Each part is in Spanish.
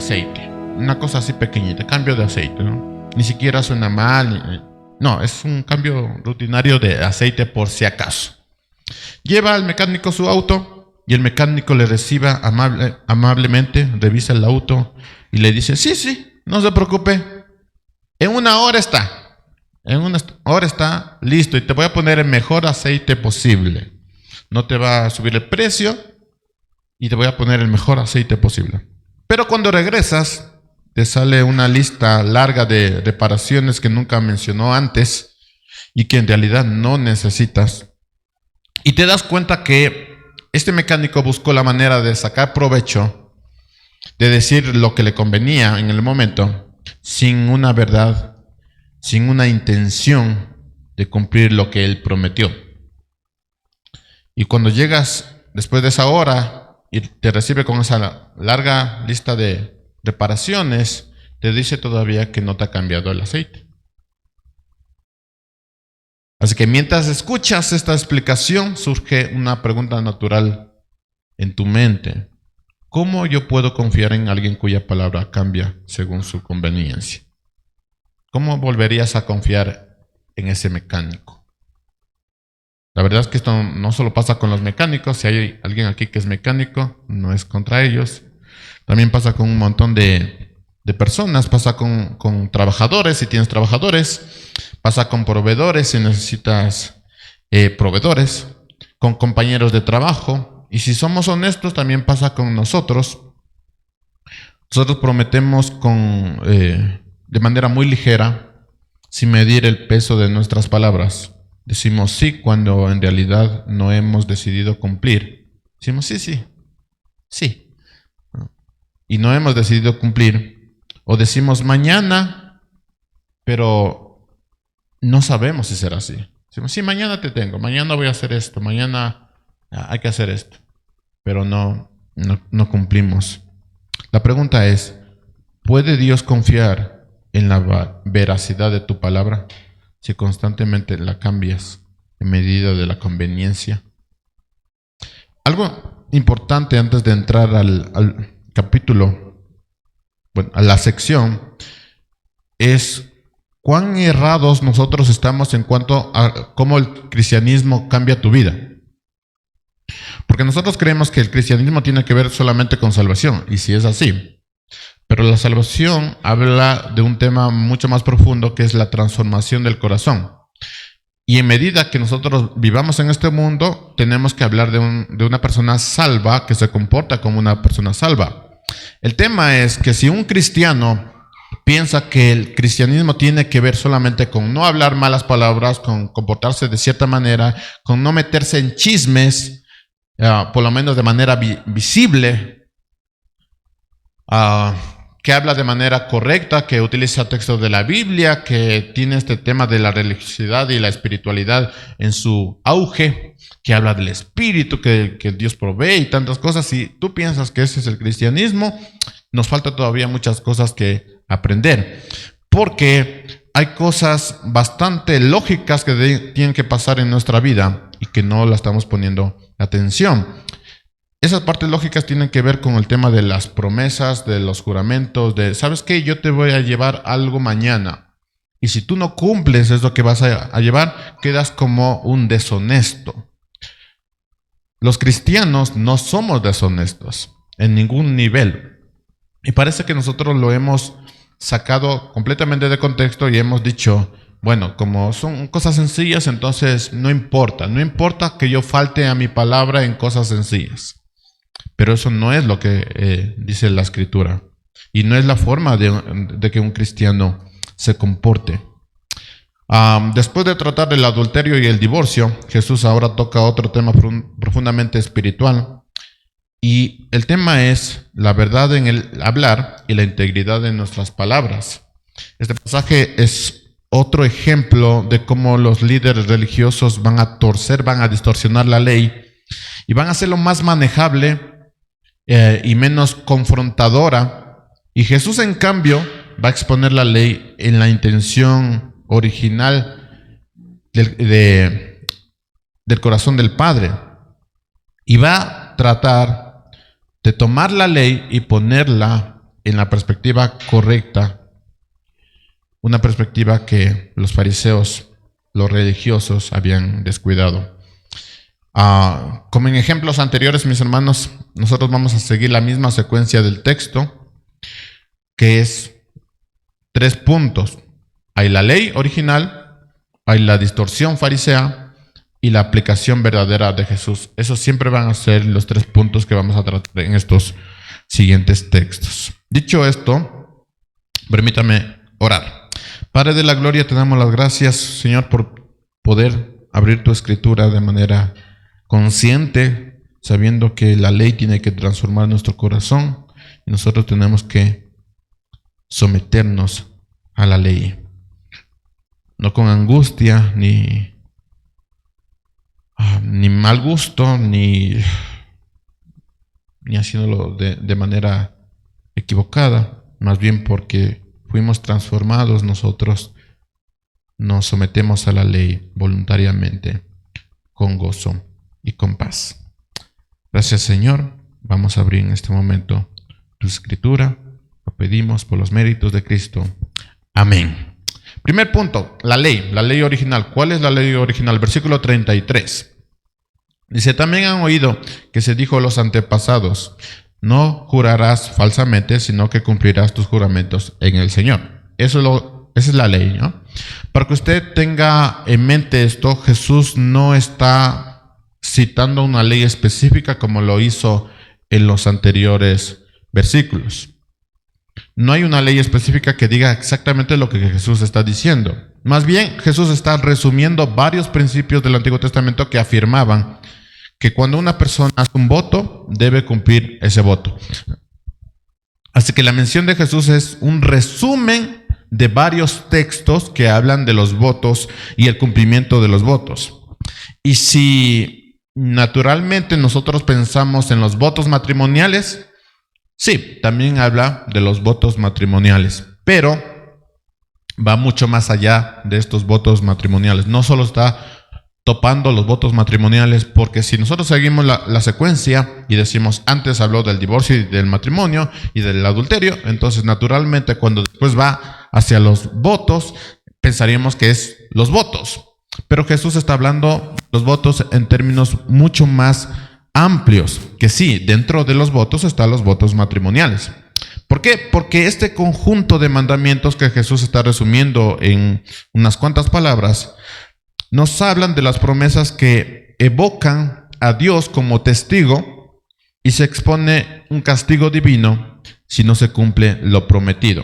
aceite. Una cosa así pequeñita, cambio de aceite, ¿no? Ni siquiera suena mal. No, es un cambio rutinario de aceite por si acaso. Lleva al mecánico su auto y el mecánico le recibe amablemente, revisa el auto y le dice, sí, no se preocupe, en una hora está. En una hora está listo y te voy a poner el mejor aceite posible. No te va a subir el precio y te voy a poner el mejor aceite posible. Pero cuando regresas, te sale una lista larga de reparaciones que nunca mencionó antes y que en realidad no necesitas. Y te das cuenta que este mecánico buscó la manera de sacar provecho, de decir lo que le convenía en el momento, sin una verdad, sin una intención de cumplir lo que él prometió. Y cuando llegas después de esa hora y te recibe con esa larga lista de reparaciones, te dice todavía que no te ha cambiado el aceite. Así que mientras escuchas esta explicación, surge una pregunta natural en tu mente. ¿Cómo yo puedo confiar en alguien cuya palabra cambia según su conveniencia? ¿Cómo volverías a confiar en ese mecánico? La verdad es que esto no solo pasa con los mecánicos. Si hay alguien aquí que es mecánico, no es contra ellos. También pasa con un montón de personas. Pasa con trabajadores, si tienes trabajadores. Pasa con proveedores, si necesitas proveedores. Con compañeros de trabajo. Y si somos honestos, también pasa con nosotros. Nosotros prometemos de manera muy ligera, sin medir el peso de nuestras palabras. Decimos sí cuando en realidad no hemos decidido cumplir. Decimos sí. Y no hemos decidido cumplir. O decimos mañana, pero no sabemos si será así. Decimos sí, mañana te tengo, mañana voy a hacer esto, mañana hay que hacer esto. Pero no cumplimos. La pregunta es, ¿puede Dios confiar en la veracidad de tu palabra si constantemente la cambias en medida de la conveniencia? Algo importante antes de entrar al capítulo, a la sección, es cuán errados nosotros estamos en cuanto a cómo el cristianismo cambia tu vida. Porque nosotros creemos que el cristianismo tiene que ver solamente con salvación, y si es así. Pero la salvación habla de un tema mucho más profundo, que es la transformación del corazón. Y en medida que nosotros vivamos en este mundo, tenemos que hablar de una persona salva que se comporta como una persona salva. El tema es que si un cristiano piensa que el cristianismo tiene que ver solamente con no hablar malas palabras, con comportarse de cierta manera, con no meterse en chismes, por lo menos de manera visible, que habla de manera correcta, que utiliza textos de la Biblia, que tiene este tema de la religiosidad y la espiritualidad en su auge, que habla del espíritu que Dios provee y tantas cosas. Si tú piensas que ese es el cristianismo, nos falta todavía muchas cosas que aprender, porque hay cosas bastante lógicas que tienen que pasar en nuestra vida y que no la estamos poniendo atención. Esas partes lógicas tienen que ver con el tema de las promesas, de los juramentos, de, ¿sabes qué? Yo te voy a llevar algo mañana. Y si tú no cumples eso que vas a llevar, quedas como un deshonesto. Los cristianos no somos deshonestos en ningún nivel. Y parece que nosotros lo hemos sacado completamente de contexto y hemos dicho, bueno, como son cosas sencillas, entonces no importa que yo falte a mi palabra en cosas sencillas. Pero eso no es lo que dice la Escritura. Y no es la forma de que un cristiano se comporte. Después de tratar del adulterio y el divorcio, Jesús ahora toca otro tema profundamente espiritual. Y el tema es la verdad en el hablar y la integridad de nuestras palabras. Este pasaje es otro ejemplo de cómo los líderes religiosos van a torcer, van a distorsionar la ley y van a hacerlo más manejable y menos confrontadora. Y Jesús, en cambio, va a exponer la ley en la intención original del corazón del Padre. Y va a tratar de tomar la ley y ponerla en la perspectiva correcta, una perspectiva que los fariseos, los religiosos, habían descuidado. Como en ejemplos anteriores, mis hermanos, nosotros vamos a seguir la misma secuencia del texto, que es 3 puntos. Hay la ley original, hay la distorsión farisea y la aplicación verdadera de Jesús. Esos siempre van a ser los 3 puntos que vamos a tratar en estos siguientes textos. Dicho esto, permítame orar. Padre de la gloria, te damos las gracias, Señor, por poder abrir tu escritura de manera consciente, sabiendo que la ley tiene que transformar nuestro corazón y nosotros tenemos que someternos a la ley. No con angustia, ni mal gusto, ni haciéndolo de manera equivocada, más bien porque fuimos transformados, nosotros nos sometemos a la ley voluntariamente, con gozo y con paz. Gracias, Señor. Vamos a abrir en este momento tu escritura. Lo pedimos por los méritos de Cristo. Amén. Primer punto, la ley original. ¿Cuál es la ley original? Versículo 33. Dice, también han oído que se dijo a los antepasados, no jurarás falsamente, sino que cumplirás tus juramentos en el Señor. Esa es la ley, ¿no? Para que usted tenga en mente esto, Jesús no está citando una ley específica como lo hizo en los anteriores versículos. No hay una ley específica que diga exactamente lo que Jesús está diciendo. Más bien, Jesús está resumiendo varios principios del Antiguo Testamento que afirmaban que cuando una persona hace un voto, debe cumplir ese voto. Así que la mención de Jesús es un resumen de varios textos que hablan de los votos y el cumplimiento de los votos. Y si naturalmente nosotros pensamos en los votos matrimoniales, sí, también habla de los votos matrimoniales, pero va mucho más allá de estos votos matrimoniales. No solo está topando los votos matrimoniales, porque si nosotros seguimos la secuencia y decimos antes habló del divorcio y del matrimonio y del adulterio, entonces naturalmente cuando después va hacia los votos, pensaríamos que es los votos. Pero Jesús está hablando los votos en términos mucho más amplios, que sí, dentro de los votos están los votos matrimoniales. ¿Por qué? Porque este conjunto de mandamientos que Jesús está resumiendo en unas cuantas palabras, nos hablan de las promesas que evocan a Dios como testigo y se expone un castigo divino si no se cumple lo prometido.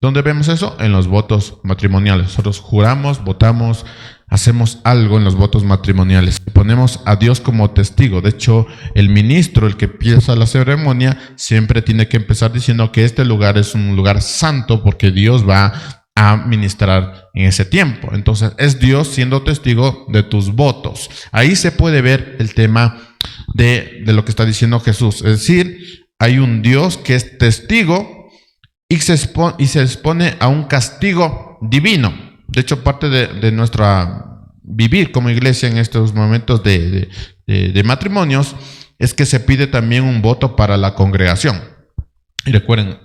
¿Dónde vemos eso? En los votos matrimoniales. Nosotros juramos, votamos, hacemos algo en los votos matrimoniales. Ponemos a Dios como testigo. De hecho, el ministro, el que empieza la ceremonia, siempre tiene que empezar diciendo que este lugar es un lugar santo porque Dios va a ministrar en ese tiempo. Entonces, es Dios siendo testigo de tus votos. Ahí se puede ver el tema de lo que está diciendo Jesús. Es decir, hay un Dios que es testigo y se expone a un castigo divino. De hecho, parte de nuestra vivir como iglesia en estos momentos de matrimonios es que se pide también un voto para la congregación. Y recuerden,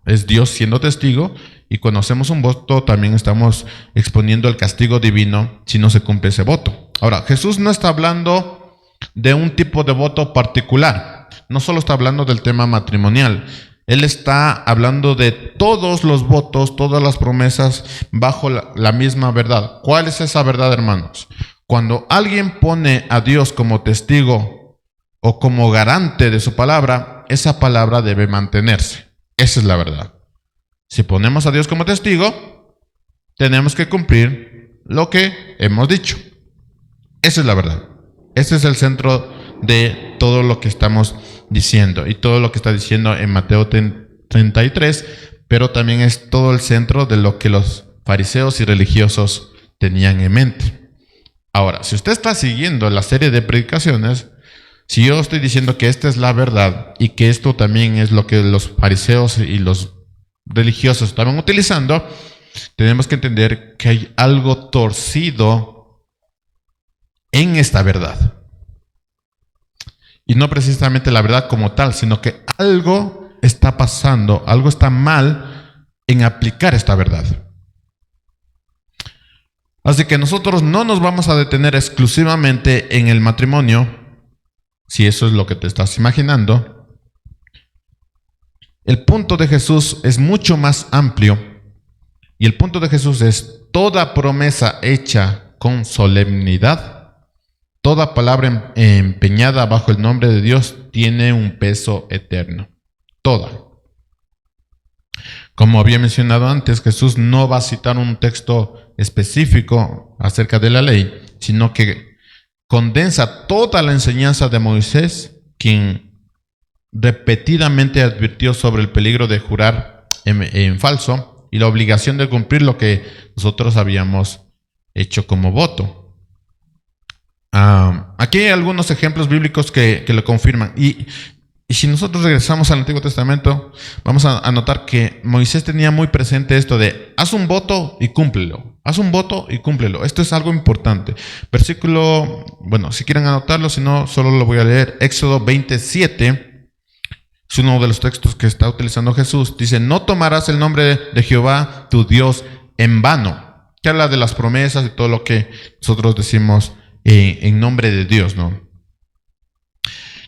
es Dios siendo testigo, y cuando hacemos un voto también estamos exponiendo el castigo divino si no se cumple ese voto. Ahora, Jesús no está hablando de un tipo de voto particular, no solo está hablando del tema matrimonial. Él está hablando de todos los votos, todas las promesas bajo la misma verdad. ¿Cuál es esa verdad, hermanos? Cuando alguien pone a Dios como testigo o como garante de su palabra, esa palabra debe mantenerse. Esa es la verdad. Si ponemos a Dios como testigo, tenemos que cumplir lo que hemos dicho. Esa es la verdad. Ese es el centro de todo lo que estamos diciendo y todo lo que está diciendo en Mateo 33, pero también es todo el centro de lo que los fariseos y religiosos tenían en mente. Ahora, si usted está siguiendo la serie de predicaciones, si yo estoy diciendo que esta es la verdad y que esto también es lo que los fariseos y los religiosos estaban utilizando, tenemos que entender que hay algo torcido en esta verdad. Y no precisamente la verdad como tal, sino que algo está pasando, algo está mal en aplicar esta verdad. Así que nosotros no nos vamos a detener exclusivamente en el matrimonio, si eso es lo que te estás imaginando. El punto de Jesús es mucho más amplio, y el punto de Jesús es: toda promesa hecha con solemnidad, toda palabra empeñada bajo el nombre de Dios tiene un peso eterno. Toda. Como había mencionado antes, Jesús no va a citar un texto específico acerca de la ley, sino que condensa toda la enseñanza de Moisés, quien repetidamente advirtió sobre el peligro de jurar en falso y la obligación de cumplir lo que nosotros habíamos hecho como voto. Aquí hay algunos ejemplos bíblicos que lo confirman. Y si nosotros regresamos al Antiguo Testamento, vamos a notar que Moisés tenía muy presente esto de: haz un voto y cúmplelo. Haz un voto y cúmplelo. Esto es algo importante. Versículo, bueno, si quieren anotarlo, si no, solo lo voy a leer. Éxodo 27, es uno de los textos que está utilizando Jesús. Dice: no tomarás el nombre de Jehová tu Dios en vano. Que habla de las promesas y todo lo que nosotros decimos en nombre de Dios, ¿no?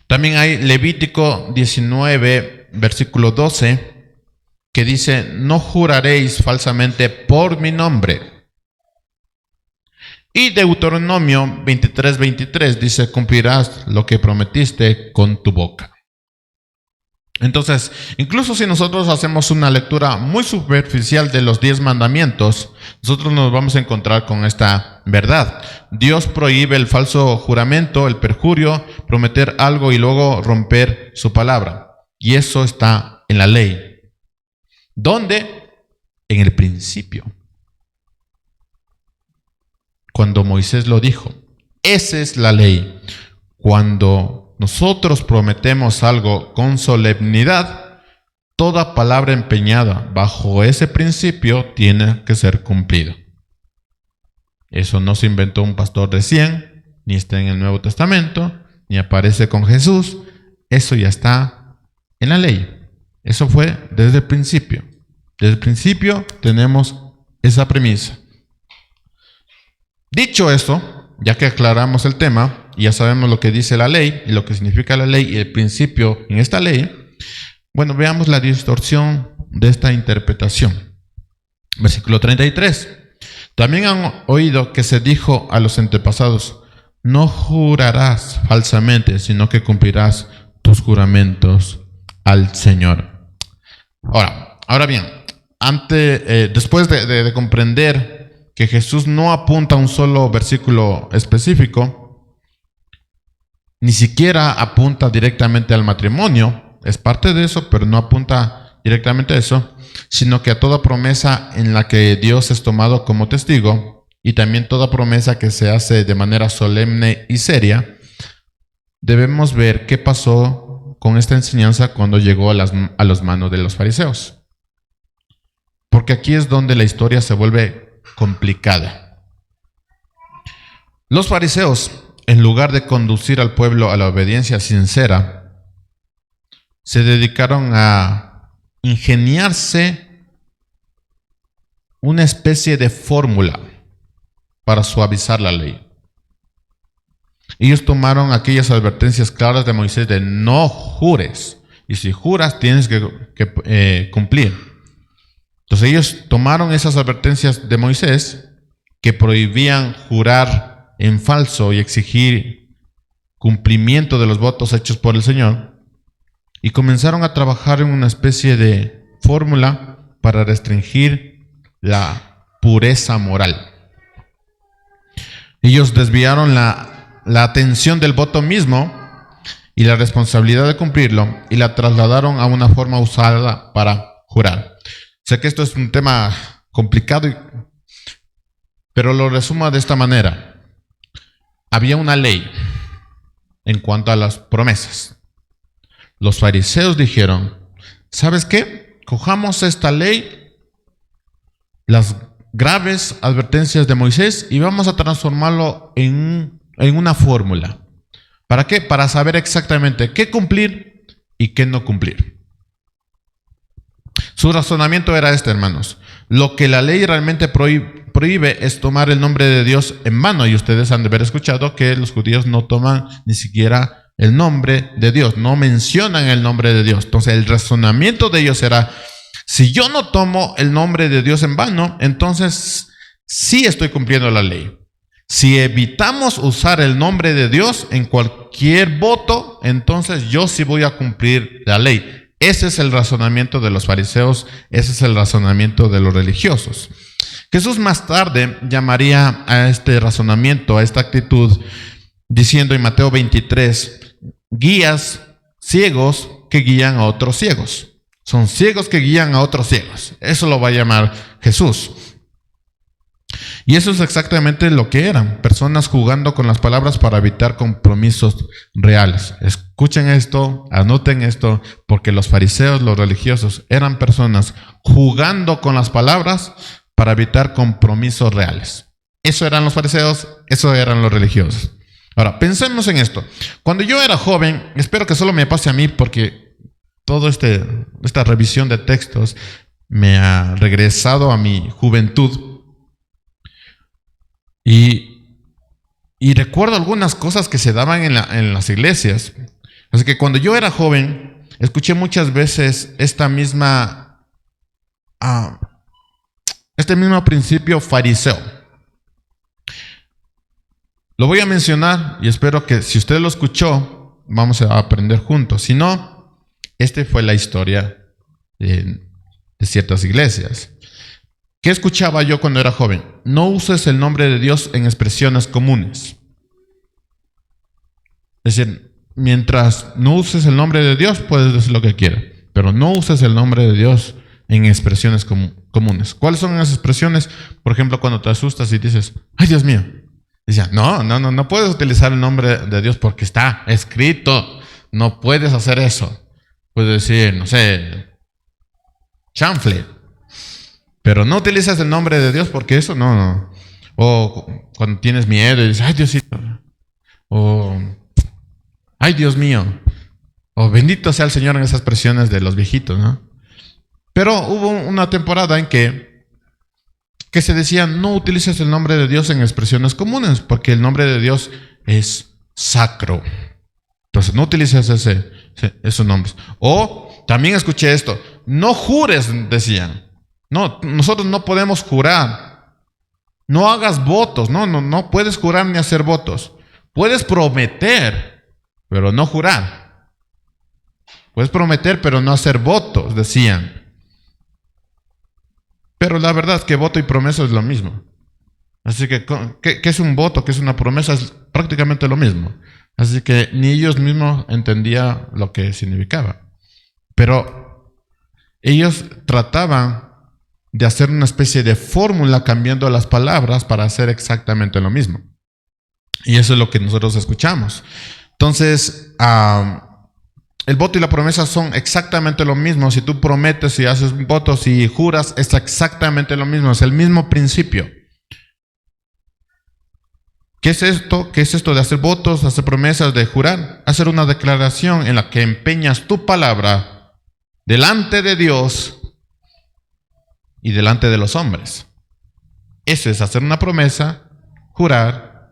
También hay Levítico 19, versículo 12, que dice: no juraréis falsamente por mi nombre. Y Deuteronomio 23, 23 dice: cumplirás lo que prometiste con tu boca. Entonces, incluso si nosotros hacemos una lectura muy superficial de los 10 mandamientos, nosotros nos vamos a encontrar con esta verdad. Dios prohíbe el falso juramento, el perjurio, prometer algo y luego romper su palabra. Y eso está en la ley. ¿Dónde? En el principio. Cuando Moisés lo dijo. Esa es la ley. Cuando nosotros prometemos algo con solemnidad, toda palabra empeñada bajo ese principio tiene que ser cumplida. Eso no se inventó un pastor recién, ni está en el Nuevo Testamento, ni aparece con Jesús. Eso ya está en la ley. Eso fue desde el principio. Desde el principio tenemos esa premisa. Dicho esto, ya que aclaramos el tema, y ya sabemos lo que dice la ley y lo que significa la ley y el principio en esta ley, bueno, veamos la distorsión de esta interpretación. Versículo 33. También han oído que se dijo a los antepasados: no jurarás falsamente, sino que cumplirás tus juramentos al Señor. Ahora bien, después de comprender que Jesús no apunta a un solo versículo específico, ni siquiera apunta directamente al matrimonio, es parte de eso, pero no apunta directamente a eso, sino que a toda promesa en la que Dios es tomado como testigo, y también toda promesa que se hace de manera solemne y seria. Debemos ver qué pasó con esta enseñanza cuando llegó a las manos de los fariseos. Porque aquí es donde la historia se vuelve complicada. Los fariseos, en lugar de conducir al pueblo a la obediencia sincera, se dedicaron a ingeniarse una especie de fórmula para suavizar la ley. Ellos tomaron aquellas advertencias claras de Moisés de no jures, y si juras tienes que cumplir. Entonces ellos tomaron esas advertencias de Moisés que prohibían jurar en falso y exigir cumplimiento de los votos hechos por el Señor, y comenzaron a trabajar en una especie de fórmula para restringir la pureza moral. Ellos desviaron la atención del voto mismo y la responsabilidad de cumplirlo, y la trasladaron a una forma usada para jurar. Sé que esto es un tema complicado, pero lo resumo de esta manera. Había una ley en cuanto a las promesas. Los fariseos dijeron: ¿sabes qué? Cojamos esta ley, las graves advertencias de Moisés, y vamos a transformarlo en una fórmula. ¿Para qué? Para saber exactamente qué cumplir y qué no cumplir. Su razonamiento era este, hermanos. Lo que la ley realmente prohíbe es tomar el nombre de Dios en vano. Y ustedes han de haber escuchado que los judíos no toman ni siquiera el nombre de Dios, no mencionan el nombre de Dios. Entonces el razonamiento de ellos era, si yo no tomo el nombre de Dios en vano, entonces sí estoy cumpliendo la ley. Si evitamos usar el nombre de Dios en cualquier voto, entonces yo sí voy a cumplir la ley. Ese es el razonamiento de los fariseos, ese es el razonamiento de los religiosos. Jesús más tarde llamaría a este razonamiento, a esta actitud, diciendo en Mateo 23, guías ciegos que guían a otros ciegos. Son ciegos que guían a otros ciegos. Eso lo va a llamar Jesús. Y eso es exactamente lo que eran, personas jugando con las palabras para evitar compromisos reales. Escuchen esto, anoten esto, porque los fariseos, los religiosos, eran personas jugando con las palabras para evitar compromisos reales. Eso eran los fariseos, eso eran los religiosos. Ahora, pensemos en esto. Cuando yo era joven, espero que solo me pase a mí, porque toda esta revisión de textos me ha regresado a mi juventud. Y recuerdo algunas cosas que se daban en las iglesias. Así que cuando yo era joven, escuché muchas veces este mismo principio fariseo. Lo voy a mencionar y espero que si usted lo escuchó, vamos a aprender juntos. Si no, esta fue la historia de ciertas iglesias. ¿Qué escuchaba yo cuando era joven? No uses el nombre de Dios en expresiones comunes. Es decir, mientras no uses el nombre de Dios, puedes decir lo que quieras, pero no uses el nombre de Dios en expresiones comunes. ¿Cuáles son esas expresiones? Por ejemplo, cuando te asustas y dices, ¡ay, Dios mío! Decía, no puedes utilizar el nombre de Dios porque está escrito. No puedes hacer eso. Puedes decir, no sé, chanfle. Pero no utilizas el nombre de Dios porque eso no. O cuando tienes miedo y dices, ¡ay, Diosito! O, ¡ay, Dios mío! O bendito sea el Señor en esas expresiones de los viejitos, ¿no? Pero hubo una temporada en que se decía, no utilices el nombre de Dios en expresiones comunes, porque el nombre de Dios es sacro. Entonces, no utilices esos nombres. O, también escuché esto, no jures, decían. No, nosotros no podemos jurar. No hagas votos, no puedes jurar ni hacer votos. Puedes prometer, pero no jurar. Puedes prometer, pero no hacer votos, decían. Pero la verdad es que voto y promesa es lo mismo. Así que, ¿qué es un voto? ¿Qué es una promesa? Es prácticamente lo mismo. Así que ni ellos mismos entendían lo que significaba. Pero ellos trataban de hacer una especie de fórmula cambiando las palabras para hacer exactamente lo mismo. Y eso es lo que nosotros escuchamos. Entonces, el voto y la promesa son exactamente lo mismo. Si tú prometes y haces votos y juras, es exactamente lo mismo. Es el mismo principio. ¿Qué es esto? ¿Qué es esto de hacer votos, hacer promesas, de jurar? Hacer una declaración en la que empeñas tu palabra delante de Dios y delante de los hombres. Eso es hacer una promesa, jurar,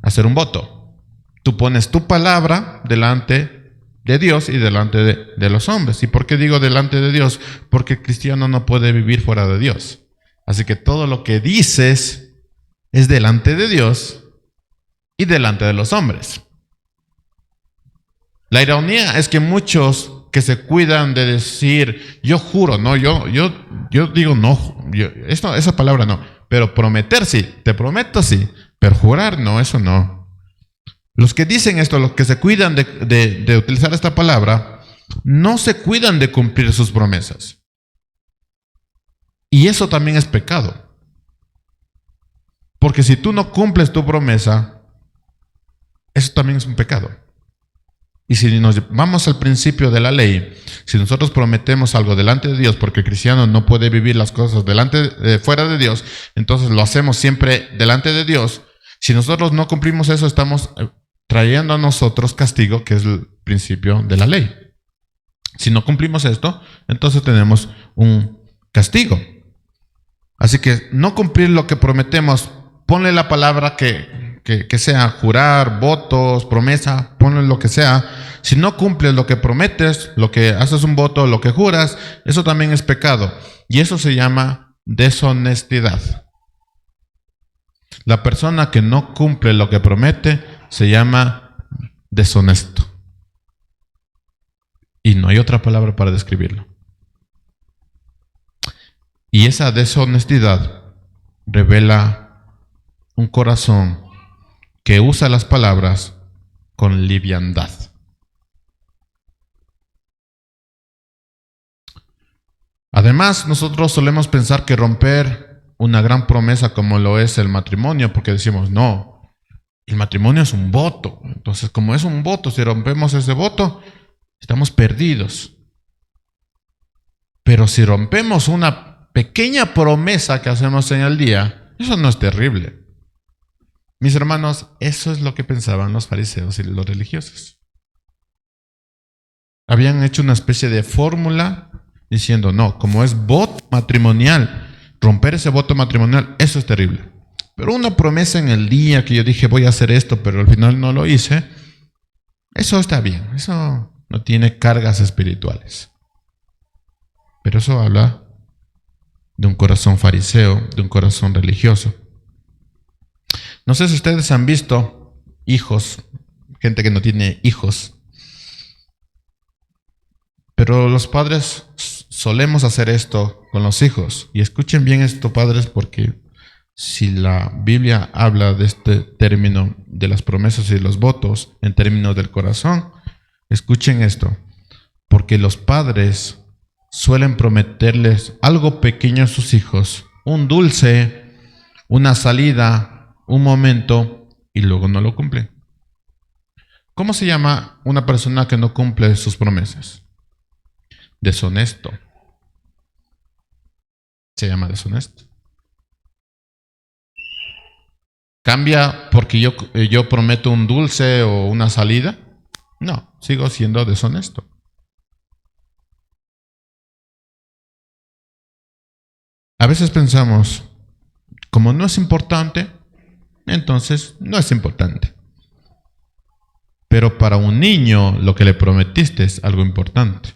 hacer un voto. Tú pones tu palabra delante de Dios y delante de los hombres. ¿Y por qué digo delante de Dios? Porque el cristiano no puede vivir fuera de Dios. Así que todo lo que dices es delante de Dios y delante de los hombres. La ironía es que muchos que se cuidan de decir, yo juro, no, yo digo no, esa palabra no, pero prometer sí, te prometo sí, pero jurar no, eso no. Los que dicen esto, los que se cuidan de utilizar esta palabra, no se cuidan de cumplir sus promesas. Y eso también es pecado. Porque si tú no cumples tu promesa, eso también es un pecado. Y si nos vamos al principio de la ley, si nosotros prometemos algo delante de Dios, porque el cristiano no puede vivir las cosas fuera de Dios, entonces lo hacemos siempre delante de Dios. Si nosotros no cumplimos eso, estamos trayendo a nosotros castigo, que es el principio de la ley. Si no cumplimos esto, entonces tenemos un castigo. Así que no cumplir lo que prometemos, ponle la palabra que sea, jurar, votos, promesa, ponle lo que sea. Si no cumples lo que prometes, lo que haces un voto, lo que juras, eso también es pecado. Y eso se llama deshonestidad. La persona que no cumple lo que promete se llama deshonesto. Y no hay otra palabra para describirlo. Y esa deshonestidad revela un corazón que usa las palabras con liviandad. Además, nosotros solemos pensar que romper una gran promesa como lo es el matrimonio, porque decimos, no, el matrimonio es un voto. Entonces, como es un voto, si rompemos ese voto, estamos perdidos. Pero si rompemos una pequeña promesa que hacemos en el día, eso no es terrible. Mis hermanos, eso es lo que pensaban los fariseos y los religiosos. Habían hecho una especie de fórmula diciendo, no, como es voto matrimonial, romper ese voto matrimonial, eso es terrible. Pero una promesa en el día que yo dije voy a hacer esto, pero al final no lo hice, eso está bien, eso no tiene cargas espirituales. Pero eso habla de un corazón fariseo, de un corazón religioso. No sé si ustedes han visto hijos, gente que no tiene hijos, pero los padres solemos hacer esto con los hijos. Y escuchen bien esto, padres, porque si la Biblia habla de este término de las promesas y los votos en términos del corazón, escuchen esto, porque los padres suelen prometerles algo pequeño a sus hijos, un dulce, una salida, un momento, y luego no lo cumplen. ¿Cómo se llama una persona que no cumple sus promesas? Deshonesto. Se llama deshonesto. ¿Cambia porque yo prometo un dulce o una salida? No, sigo siendo deshonesto. A veces pensamos, como no es importante, entonces no es importante. Pero para un niño lo que le prometiste es algo importante.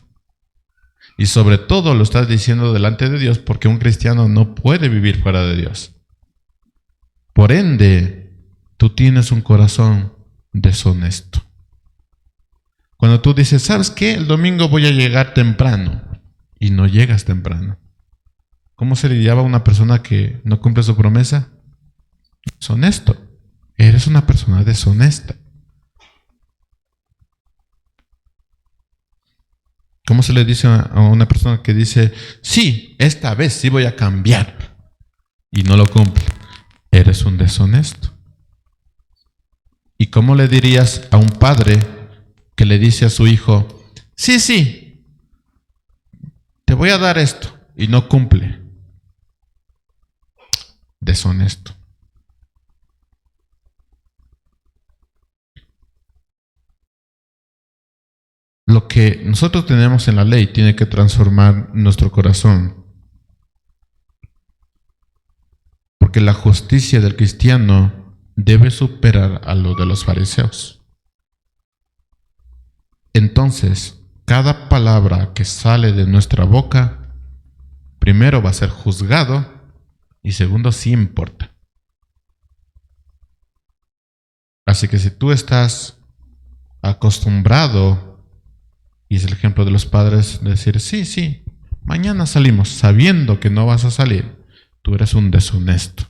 Y sobre todo lo estás diciendo delante de Dios porque un cristiano no puede vivir fuera de Dios. Por ende, tú tienes un corazón deshonesto. Cuando tú dices, ¿sabes qué? El domingo voy a llegar temprano y no llegas temprano. ¿Cómo se le llama a una persona que no cumple su promesa? Deshonesto. Eres una persona deshonesta. ¿Cómo se le dice a una persona que dice, sí, esta vez sí voy a cambiar y no lo cumple? Eres un deshonesto. ¿Y cómo le dirías a un padre que le dice a su hijo, sí, te voy a dar esto y no cumple? Deshonesto. Lo que nosotros tenemos en la ley tiene que transformar nuestro corazón. Porque la justicia del cristiano debe superar a lo de los fariseos. Entonces, cada palabra que sale de nuestra boca, primero va a ser juzgado y segundo, sí importa. Así que si tú estás acostumbrado, y es el ejemplo de los padres, de decir, sí, mañana salimos, sabiendo que no vas a salir, tú eres un deshonesto.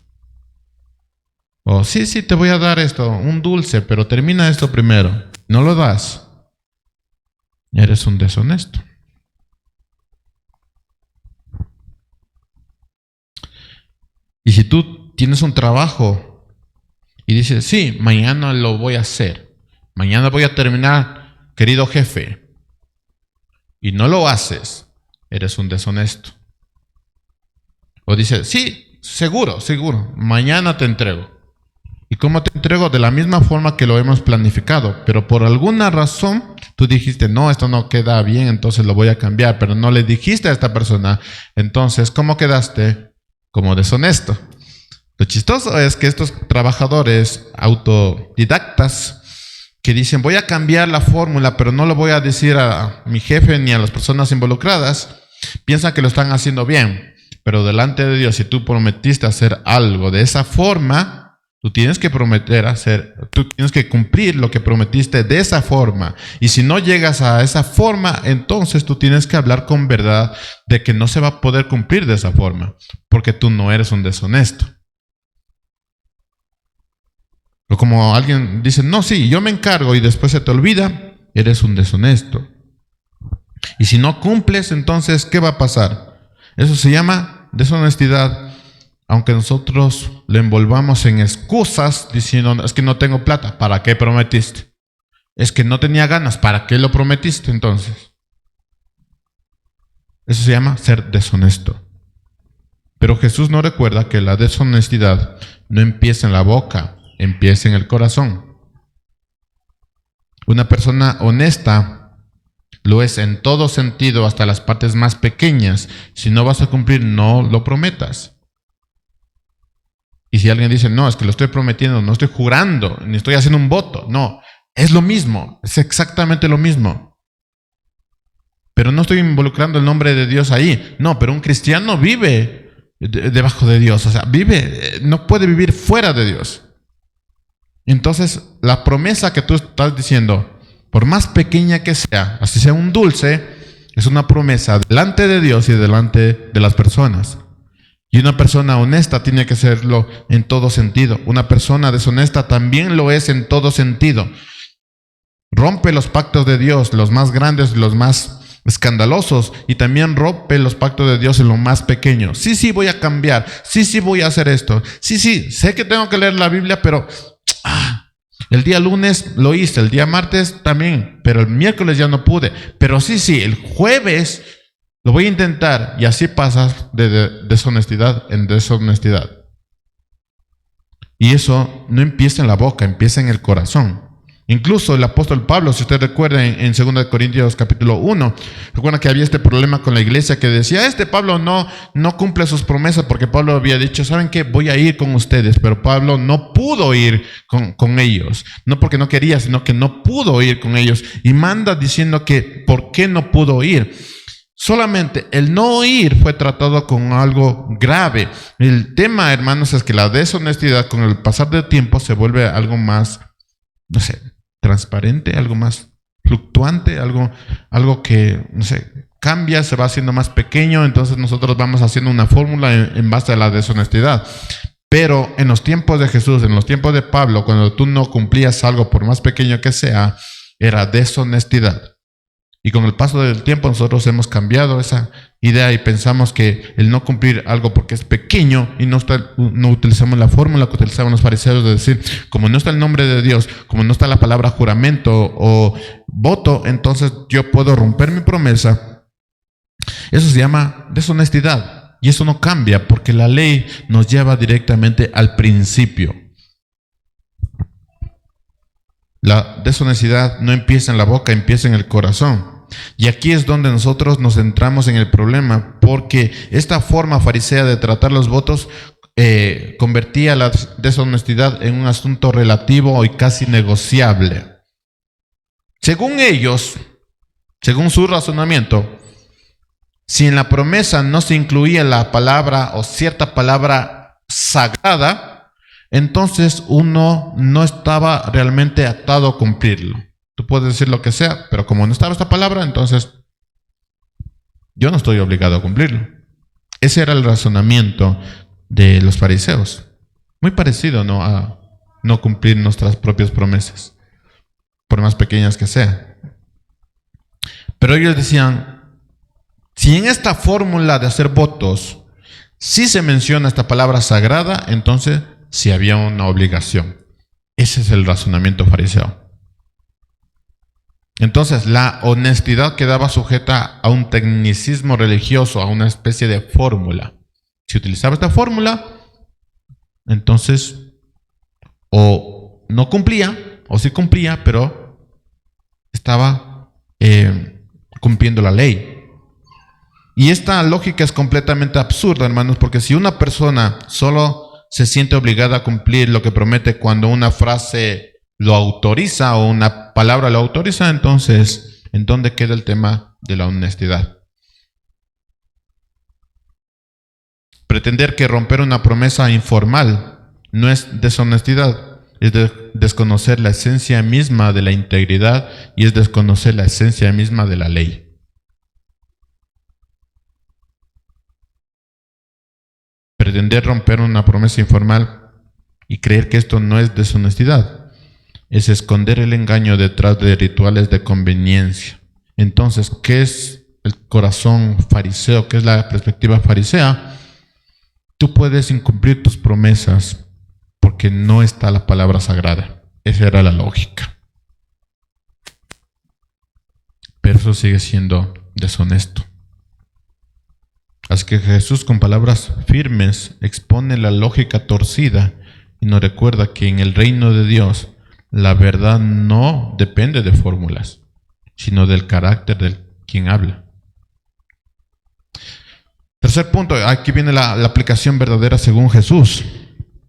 O sí, te voy a dar esto, un dulce, pero termina esto primero. No lo das. Eres un deshonesto. Y si tú tienes un trabajo y dices, sí, mañana lo voy a hacer, mañana voy a terminar, querido jefe, y no lo haces, eres un deshonesto. O dices, sí, seguro, mañana te entrego. ¿Y cómo te entrego? De la misma forma que lo hemos planificado, pero por alguna razón Tú dijiste, no, esto no queda bien, entonces lo voy a cambiar, pero no le dijiste a esta persona. Entonces, ¿cómo quedaste? Como deshonesto. Lo chistoso es que estos trabajadores autodidactas que dicen, voy a cambiar la fórmula, pero no lo voy a decir a mi jefe ni a las personas involucradas, piensan que lo están haciendo bien. Pero delante de Dios, si tú prometiste hacer algo de esa forma, tú tienes que tú tienes que cumplir lo que prometiste de esa forma. Y si no llegas a esa forma, entonces tú tienes que hablar con verdad de que no se va a poder cumplir de esa forma, porque tú no eres un deshonesto. O como alguien dice, no, sí, yo me encargo y después se te olvida, eres un deshonesto. Y si no cumples, entonces, ¿qué va a pasar? Eso se llama deshonestidad, aunque nosotros lo envolvamos en excusas diciendo, es que no tengo plata, ¿para qué prometiste? Es que no tenía ganas, ¿para qué lo prometiste entonces? Eso se llama ser deshonesto. Pero Jesús nos recuerda que la deshonestidad no empieza en la boca, empieza en el corazón. Una persona honesta lo es en todo sentido, hasta las partes más pequeñas. Si no vas a cumplir, no lo prometas. Y si alguien dice, no, es que lo estoy prometiendo, no estoy jurando, ni estoy haciendo un voto. No, es lo mismo, es exactamente lo mismo. Pero no estoy involucrando el nombre de Dios ahí. No, pero un cristiano vive debajo de Dios. O sea, no puede vivir fuera de Dios. Entonces, la promesa que tú estás diciendo, por más pequeña que sea, así sea un dulce, es una promesa delante de Dios y delante de las personas. Y una persona honesta tiene que serlo en todo sentido. Una persona deshonesta también lo es en todo sentido. Rompe los pactos de Dios, los más grandes, los más escandalosos, y también rompe los pactos de Dios en lo más pequeño. Sí, voy a cambiar. Sí, voy a hacer esto. Sí, sé que tengo que leer la Biblia, pero el día lunes lo hice, el día martes también, pero el miércoles ya no pude. Pero sí, el jueves lo voy a intentar, y así pasas de deshonestidad en deshonestidad. Y eso no empieza en la boca, empieza en el corazón. Incluso el apóstol Pablo, si usted recuerda en 2 Corintios capítulo 1, recuerda que había este problema con la iglesia que decía, Pablo no cumple sus promesas, porque Pablo había dicho, ¿saben qué? Voy a ir con ustedes, pero Pablo no pudo ir con ellos, no porque no quería, sino que no pudo ir con ellos, y manda diciendo que ¿por qué no pudo ir? Solamente el no ir fue tratado como algo grave. El tema, hermanos, es que la deshonestidad con el pasar del tiempo se vuelve algo más, no sé, transparente, algo más fluctuante, algo que, no sé, cambia, se va haciendo más pequeño. Entonces nosotros vamos haciendo una fórmula en base a la deshonestidad. Pero en los tiempos de Jesús, en los tiempos de Pablo, cuando tú no cumplías algo, por más pequeño que sea, era deshonestidad. Y con el paso del tiempo nosotros hemos cambiado esa idea y pensamos que el no cumplir algo porque es pequeño, y no utilizamos la fórmula que utilizaban los fariseos de decir, como no está el nombre de Dios, como no está la palabra juramento o voto, entonces yo puedo romper mi promesa. Eso se llama deshonestidad, y eso no cambia porque la ley nos lleva directamente al principio. La deshonestidad no empieza en la boca, empieza en el corazón. Y aquí es donde nosotros nos centramos en el problema, porque esta forma farisea de tratar los votos convertía la deshonestidad en un asunto relativo y casi negociable. Según ellos, según su razonamiento, si en la promesa no se incluía la palabra o cierta palabra sagrada, entonces uno no estaba realmente atado a cumplirlo. Tú puedes decir lo que sea, pero como no estaba esta palabra, entonces yo no estoy obligado a cumplirlo. Ese era el razonamiento de los fariseos. Muy parecido, ¿no?, a no cumplir nuestras propias promesas, por más pequeñas que sean. Pero ellos decían, si en esta fórmula de hacer votos sí se menciona esta palabra sagrada, entonces sí había una obligación. Ese es el razonamiento fariseo. Entonces, la honestidad quedaba sujeta a un tecnicismo religioso, a una especie de fórmula. Si utilizaba esta fórmula, entonces o no cumplía, o sí cumplía, pero estaba cumpliendo la ley. Y esta lógica es completamente absurda, hermanos, porque si una persona solo se siente obligada a cumplir lo que promete cuando una frase lo autoriza o una palabra lo autoriza, entonces, ¿en dónde queda el tema de la honestidad? Pretender que romper una promesa informal no es deshonestidad, es desconocer la esencia misma de la integridad y es desconocer la esencia misma de la ley. Pretender romper una promesa informal y creer que esto no es deshonestidad es esconder el engaño detrás de rituales de conveniencia. Entonces, ¿qué es el corazón fariseo? ¿Qué es la perspectiva farisea? Tú puedes incumplir tus promesas porque no está la palabra sagrada. Esa era la lógica. Pero eso sigue siendo deshonesto. Así que Jesús, con palabras firmes, expone la lógica torcida y nos recuerda que en el reino de Dios la verdad no depende de fórmulas, sino del carácter de quien habla. Tercer punto, aquí viene la aplicación verdadera según Jesús.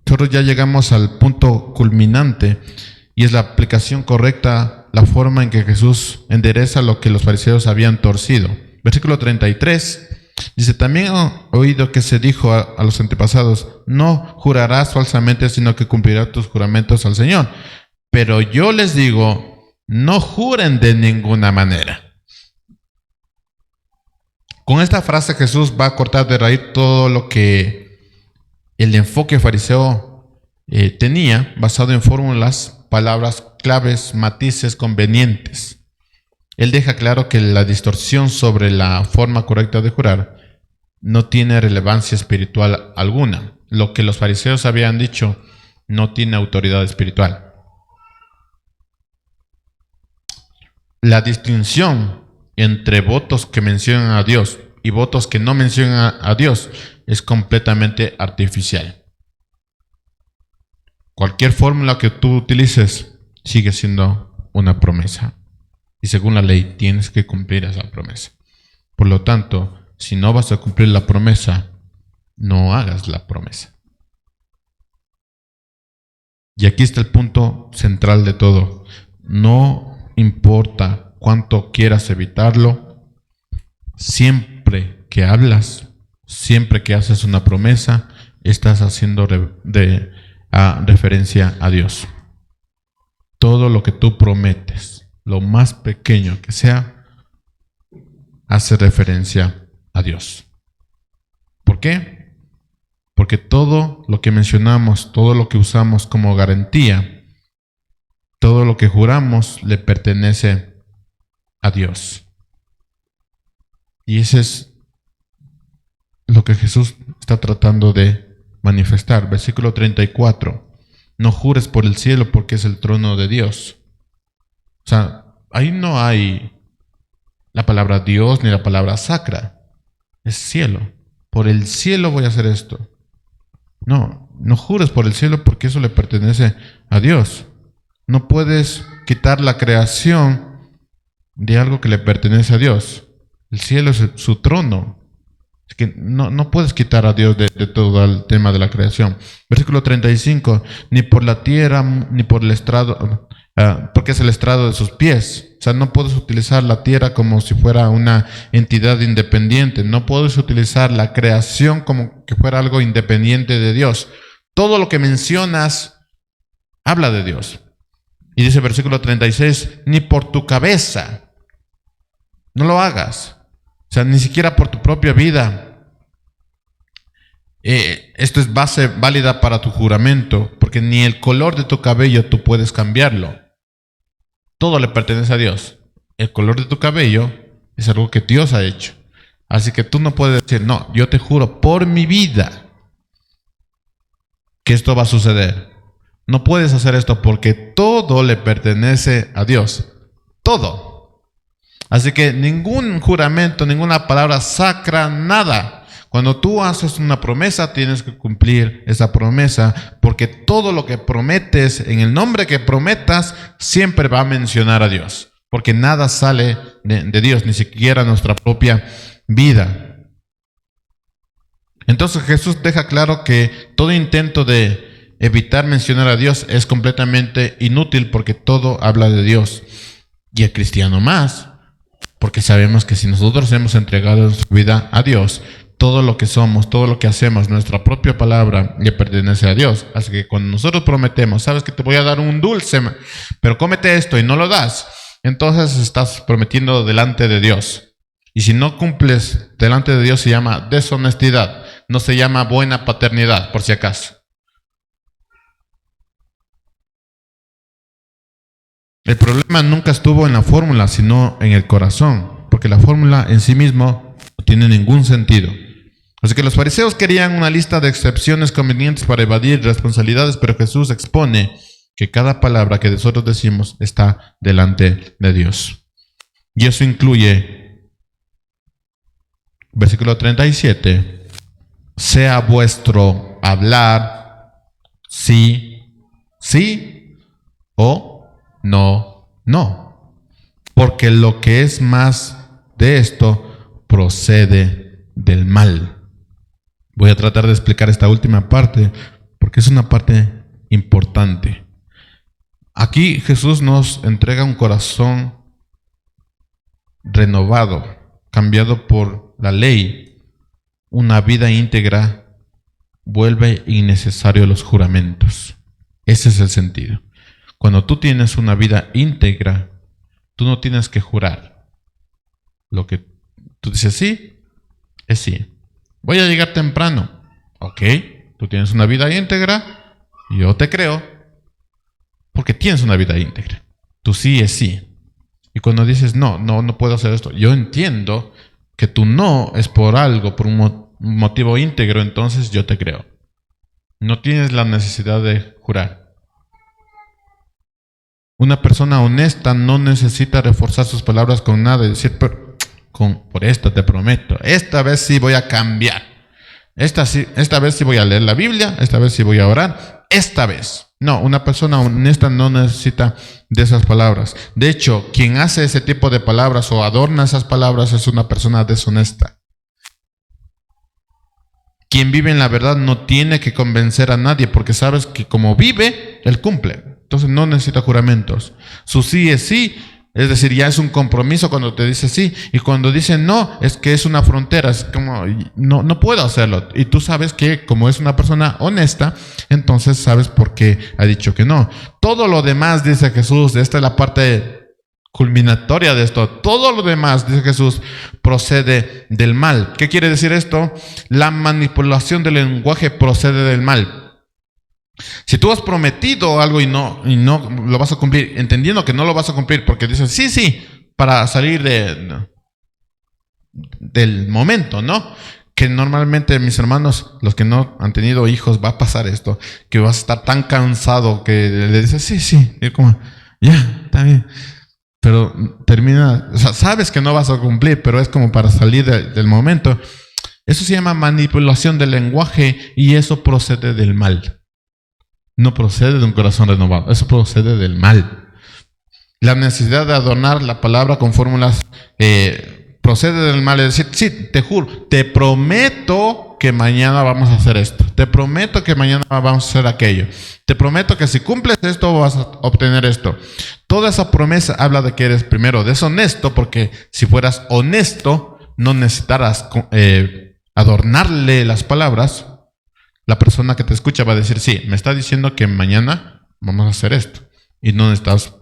Nosotros ya llegamos al punto culminante y es la aplicación correcta, la forma en que Jesús endereza lo que los fariseos habían torcido. Versículo 33 dice: también he oído que se dijo a los antepasados: no jurarás falsamente, sino que cumplirás tus juramentos al Señor. Pero yo les digo, no juren de ninguna manera. Con esta frase Jesús va a cortar de raíz todo lo que el enfoque fariseo tenía, basado en fórmulas, palabras claves, matices convenientes. Él deja claro que la distorsión sobre la forma correcta de jurar no tiene relevancia espiritual alguna. Lo que los fariseos habían dicho no tiene autoridad espiritual. La distinción entre votos que mencionan a Dios y votos que no mencionan a Dios es completamente artificial. Cualquier fórmula que tú utilices sigue siendo una promesa. Y según la ley tienes que cumplir esa promesa. Por lo tanto, si no vas a cumplir la promesa, no hagas la promesa. Y aquí está el punto central de todo. No importa cuánto quieras evitarlo, siempre que hablas, siempre que haces una promesa, estás haciendo referencia a Dios. Todo lo que tú prometes, lo más pequeño que sea, hace referencia a Dios. ¿Por qué? Porque todo lo que mencionamos, todo lo que usamos como garantía, todo lo que juramos le pertenece a Dios. Y ese es lo que Jesús está tratando de manifestar. Versículo 34. No jures por el cielo porque es el trono de Dios. O sea, ahí no hay la palabra Dios ni la palabra sacra. Es cielo. Por el cielo voy a hacer esto. No jures por el cielo porque eso le pertenece a Dios. No puedes quitar la creación de algo que le pertenece a Dios. El cielo es su trono. Es que no puedes quitar a Dios de todo el tema de la creación. Versículo 35. Ni por la tierra, ni por el estrado, porque es el estrado de sus pies. O sea, no puedes utilizar la tierra como si fuera una entidad independiente. No puedes utilizar la creación como que fuera algo independiente de Dios. Todo lo que mencionas habla de Dios. Y dice versículo 36, ni por tu cabeza. No lo hagas. O sea, ni siquiera por tu propia vida. Esto es base válida para tu juramento, porque ni el color de tu cabello tú puedes cambiarlo. Todo le pertenece a Dios. El color de tu cabello es algo que Dios ha hecho. Así que tú no puedes decir, no, yo te juro por mi vida que esto va a suceder. No puedes hacer esto porque todo le pertenece a Dios. Todo. Así que ningún juramento, ninguna palabra sacra, nada. Cuando tú haces una promesa, tienes que cumplir esa promesa, porque todo lo que prometes, en el nombre que prometas, siempre va a mencionar a Dios. porque nada sale de Dios, ni siquiera nuestra propia vida. Entonces Jesús deja claro que todo intento de evitar mencionar a Dios es completamente inútil porque todo habla de Dios. Y el cristiano más, porque sabemos que si nosotros hemos entregado nuestra vida a Dios, todo lo que somos, todo lo que hacemos, nuestra propia palabra le pertenece a Dios. Así que cuando nosotros prometemos, sabes que te voy a dar un dulce, pero cómete esto y no lo das, entonces estás prometiendo delante de Dios. Y si no cumples delante de Dios se llama deshonestidad, no se llama buena paternidad, por si acaso. El problema nunca estuvo en la fórmula, sino en el corazón, porque la fórmula en sí mismo no tiene ningún sentido. Así que los fariseos querían una lista de excepciones convenientes para evadir responsabilidades, pero Jesús expone que cada palabra que nosotros decimos está delante de Dios. Y eso incluye, versículo 37, sea vuestro hablar sí, sí o no, porque lo que es más de esto procede del mal. Voy a tratar de explicar esta última parte porque es una parte importante. Aquí Jesús nos entrega un corazón renovado, cambiado por la ley. Una vida íntegra vuelve innecesario los juramentos. Ese es el sentido. Cuando tú tienes una vida íntegra, tú no tienes que jurar. Lo que tú dices sí, es sí. Voy a llegar temprano. Ok, tú tienes una vida íntegra, yo te creo, porque tienes una vida íntegra. Tu sí es sí. Y cuando dices no puedo hacer esto, yo entiendo que tu no es por algo, por un motivo íntegro, entonces yo te creo. No tienes la necesidad de jurar. Una persona honesta no necesita reforzar sus palabras con nada y decir, por esto te prometo, esta vez sí voy a cambiar. Esta vez sí voy a leer la Biblia, esta vez sí voy a orar, esta vez. No, una persona honesta no necesita de esas palabras. De hecho, quien hace ese tipo de palabras o adorna esas palabras es una persona deshonesta. Quien vive en la verdad no tiene que convencer a nadie porque sabes que como vive, él cumple. Entonces no necesita juramentos. Su sí es sí, es decir, ya es un compromiso cuando te dice sí. Y cuando dice no, es que es una frontera, es como, no puedo hacerlo. Y tú sabes que como es una persona honesta, entonces sabes por qué ha dicho que no. Todo lo demás, dice Jesús, esta es la parte culminatoria de esto. Todo lo demás, dice Jesús, procede del mal. ¿Qué quiere decir esto? La manipulación del lenguaje procede del mal. Si tú has prometido algo y no lo vas a cumplir, entendiendo que no lo vas a cumplir porque dices sí, para salir del momento, ¿no? Que normalmente mis hermanos, los que no han tenido hijos, va a pasar esto, que vas a estar tan cansado que le dices sí, y como, ya, está bien. Pero termina, o sea, sabes que no vas a cumplir, pero es como para salir del momento. Eso se llama manipulación del lenguaje y eso procede del mal. No procede de un corazón renovado, eso procede del mal. La necesidad de adornar la palabra con fórmulas procede del mal, es decir, sí, te juro, te prometo que mañana vamos a hacer esto, te prometo que mañana vamos a hacer aquello, te prometo que si cumples esto vas a obtener esto. Toda esa promesa habla de que eres primero deshonesto, porque si fueras honesto no necesitarás adornarle las palabras. La persona que te escucha va a decir, sí, me está diciendo que mañana vamos a hacer esto. Y no necesitas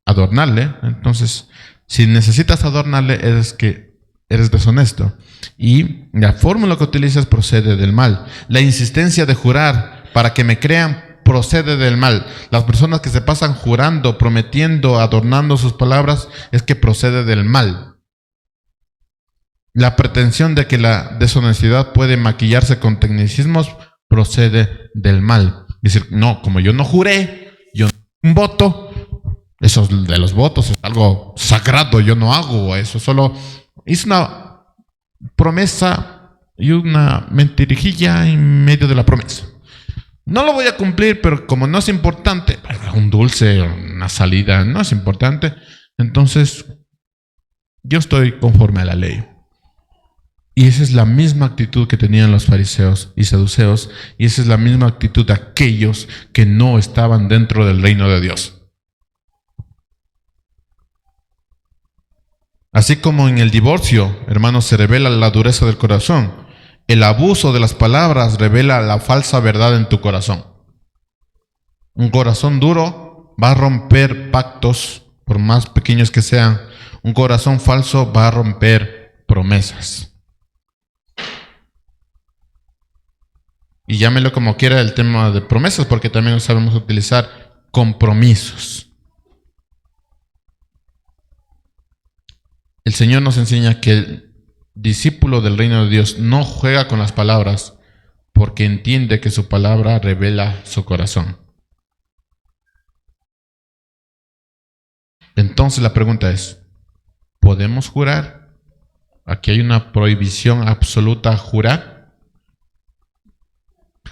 adornarle. Entonces, si necesitas adornarle, es que eres deshonesto. Y la fórmula que utilizas procede del mal. La insistencia de jurar para que me crean procede del mal. Las personas que se pasan jurando, prometiendo, adornando sus palabras, es que procede del mal. La pretensión de que la deshonestidad puede maquillarse con tecnicismos procede del mal. Es decir, no, como yo no juré, yo no un voto, eso de los votos es algo sagrado, yo no hago eso, solo hice una promesa y una mentirijilla en medio de la promesa. No lo voy a cumplir, pero como no es importante, un dulce, una salida, no es importante, Entonces, yo estoy conforme a la ley. Y esa es la misma actitud que tenían los fariseos y saduceos, y esa es la misma actitud de aquellos que no estaban dentro del reino de Dios. Así como en el divorcio, hermanos, se revela la dureza del corazón, el abuso de las palabras revela la falsa verdad en tu corazón. Un corazón duro va a romper pactos, por más pequeños que sean. Un corazón falso va a romper promesas. Y llámelo como quiera el tema de promesas, porque también sabemos utilizar compromisos. El Señor nos enseña que el discípulo del reino de Dios no juega con las palabras, porque entiende que su palabra revela su corazón. Entonces la pregunta es, ¿podemos jurar? Aquí hay una prohibición absoluta a jurar.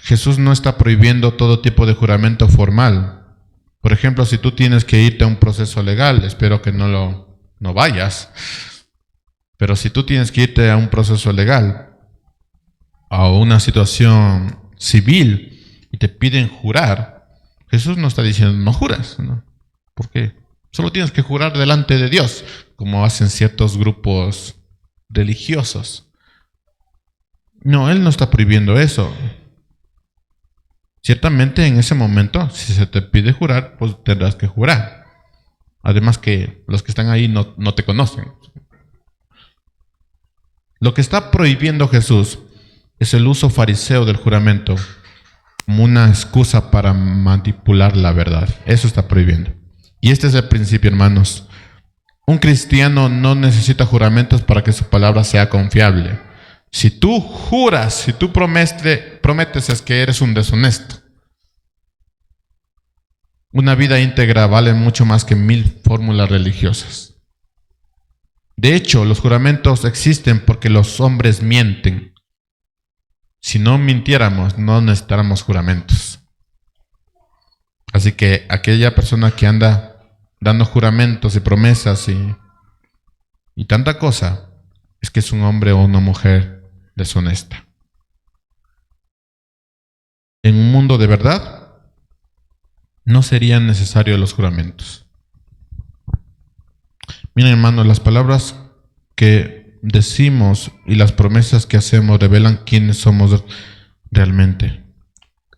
Jesús no está prohibiendo todo tipo de juramento formal. Por ejemplo, si tú tienes que irte a un proceso legal, espero que no vayas. Pero si tú tienes que irte a un proceso legal, a una situación civil, y te piden jurar, Jesús no está diciendo no juras, ¿no? ¿Por qué? Solo tienes que jurar delante de Dios, como hacen ciertos grupos religiosos. No, Él no está prohibiendo eso. Ciertamente en ese momento, si se te pide jurar, pues tendrás que jurar. Además que los que están ahí no te conocen. Lo que está prohibiendo Jesús es el uso fariseo del juramento como una excusa para manipular la verdad. Eso está prohibiendo. Y este es el principio, hermanos. Un cristiano no necesita juramentos para que su palabra sea confiable. Si tú juras, si tú prometes es que eres un deshonesto. Una vida íntegra vale mucho más que 1000 fórmulas religiosas. De hecho, los juramentos existen porque los hombres mienten. Si no mintiéramos, no necesitáramos juramentos. Así que aquella persona que anda dando juramentos y promesas y tanta cosa, es que es un hombre o una mujer deshonesta. En un mundo de verdad, no serían necesarios los juramentos. Miren, hermanos, las palabras que decimos y las promesas que hacemos revelan quiénes somos realmente.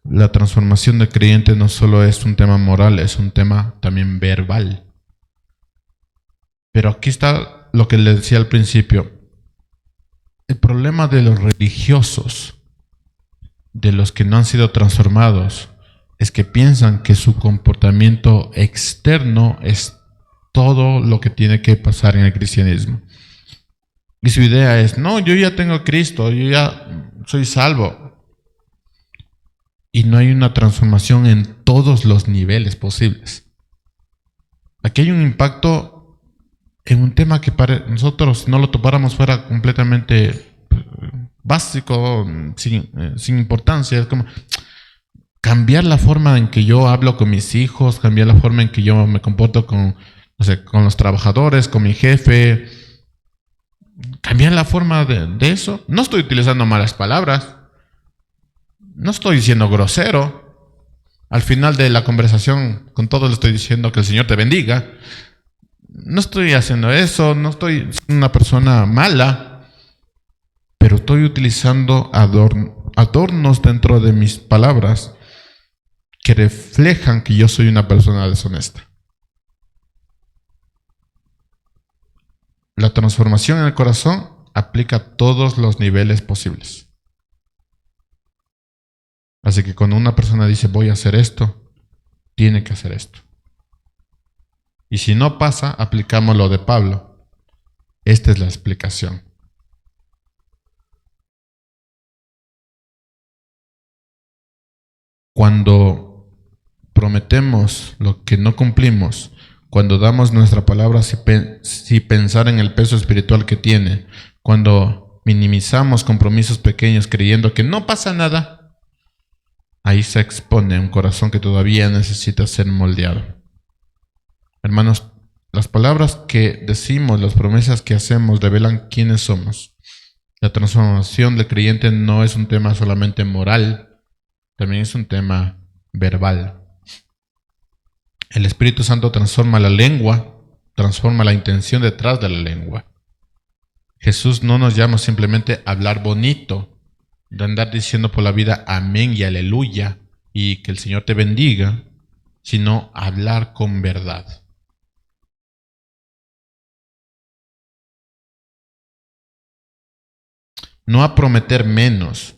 La transformación del creyente no solo es un tema moral, es un tema también verbal. Pero aquí está lo que les decía al principio. El problema de los religiosos, de los que no han sido transformados, es que piensan que su comportamiento externo es todo lo que tiene que pasar en el cristianismo. Y su idea es, no, yo ya tengo a Cristo, yo ya soy salvo. Y no hay una transformación en todos los niveles posibles. Aquí hay un impacto en un tema que para nosotros, si no lo topáramos, fuera completamente básico, sin importancia. Es como cambiar la forma en que yo hablo con mis hijos, cambiar la forma en que yo me comporto con los trabajadores, con mi jefe. Cambiar la forma de eso. No estoy utilizando malas palabras. No estoy siendo grosero. Al final de la conversación con todos le estoy diciendo que el Señor te bendiga. No estoy haciendo eso, no estoy siendo una persona mala, pero estoy utilizando adornos dentro de mis palabras que reflejan que yo soy una persona deshonesta. La transformación en el corazón aplica a todos los niveles posibles. Así que cuando una persona dice voy a hacer esto, tiene que hacer esto. Y si no pasa, aplicamos lo de Pablo. Esta es la explicación. Cuando prometemos lo que no cumplimos, cuando damos nuestra palabra sin pensar en el peso espiritual que tiene, cuando minimizamos compromisos pequeños creyendo que no pasa nada, ahí se expone un corazón que todavía necesita ser moldeado. Hermanos, Las palabras que decimos, las promesas que hacemos revelan quiénes somos. La transformación del creyente no es un tema solamente moral, también es un tema verbal. El Espíritu Santo transforma la lengua, transforma la intención detrás de la lengua. Jesús no nos llama simplemente a hablar bonito, de andar diciendo por la vida amén y aleluya y que el Señor te bendiga, sino a hablar con verdad. No a prometer menos.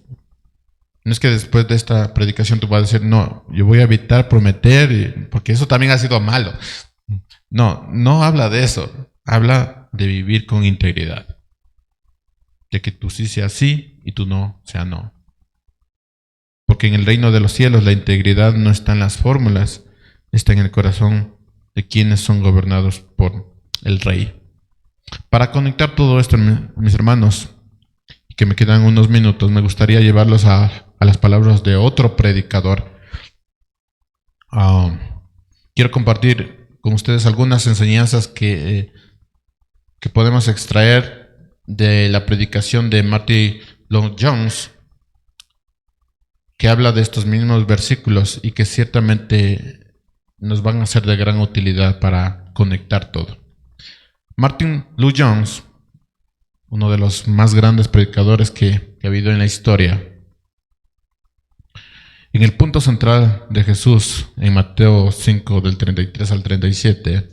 No es que después de esta predicación tú vas a decir, no, yo voy a evitar prometer, porque eso también ha sido malo. No, no habla de eso. Habla de vivir con integridad. De que tú sí sea sí y tú no sea no. Porque en el reino de los cielos la integridad no está en las fórmulas, está en el corazón de quienes son gobernados por el Rey. Para conectar todo esto, mis hermanos, que me quedan unos minutos, me gustaría llevarlos a las palabras de otro predicador. Quiero compartir con ustedes algunas enseñanzas que podemos extraer de la predicación de Martin Lloyd-Jones, que habla de estos mismos versículos y que ciertamente nos van a ser de gran utilidad para conectar todo. Martin Lloyd-Jones, uno de los más grandes predicadores que ha habido en la historia, en el punto central de Jesús, en Mateo 5, del 33 al 37,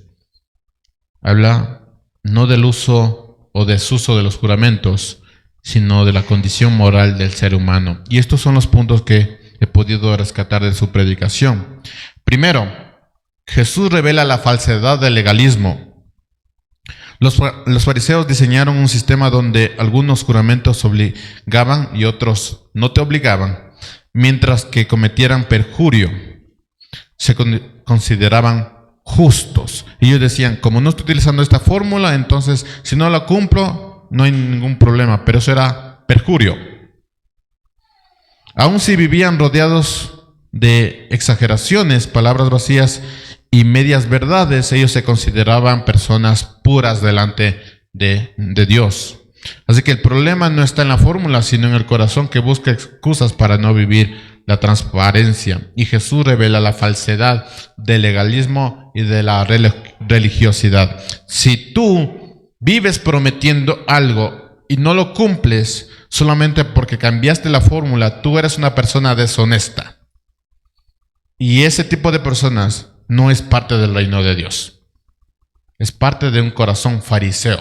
habla no del uso o desuso de los juramentos, sino de la condición moral del ser humano. Y estos son los puntos que he podido rescatar de su predicación. Primero, Jesús revela la falsedad del legalismo. Los fariseos diseñaron un sistema donde algunos juramentos obligaban y otros no te obligaban, mientras que cometieran perjurio se consideraban justos. Ellos decían, como no estoy utilizando esta fórmula, entonces si no la cumplo no hay ningún problema, pero eso era perjurio. Aun si vivían rodeados de exageraciones, palabras vacías y medias verdades, ellos se consideraban personas puras delante de Dios. Así que el problema no está en la fórmula, sino en el corazón que busca excusas para no vivir la transparencia. Y Jesús revela la falsedad del legalismo y de la religiosidad. Si tú vives prometiendo algo y no lo cumples solamente porque cambiaste la fórmula, tú eres una persona deshonesta. Y ese tipo de personas no es parte del reino de Dios. Es parte de un corazón fariseo.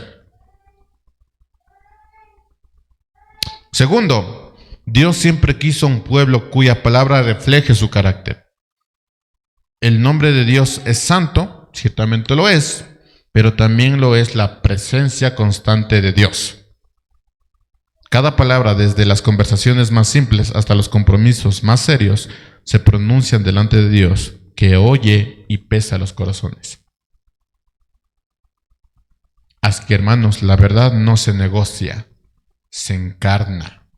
Segundo, Dios siempre quiso un pueblo cuya palabra refleje su carácter. El nombre de Dios es santo, ciertamente lo es, pero también lo es la presencia constante de Dios. Cada palabra, desde las conversaciones más simples hasta los compromisos más serios, se pronuncian delante de Dios, que oye y pesa los corazones. Así que, hermanos, la verdad no se negocia, se encarna.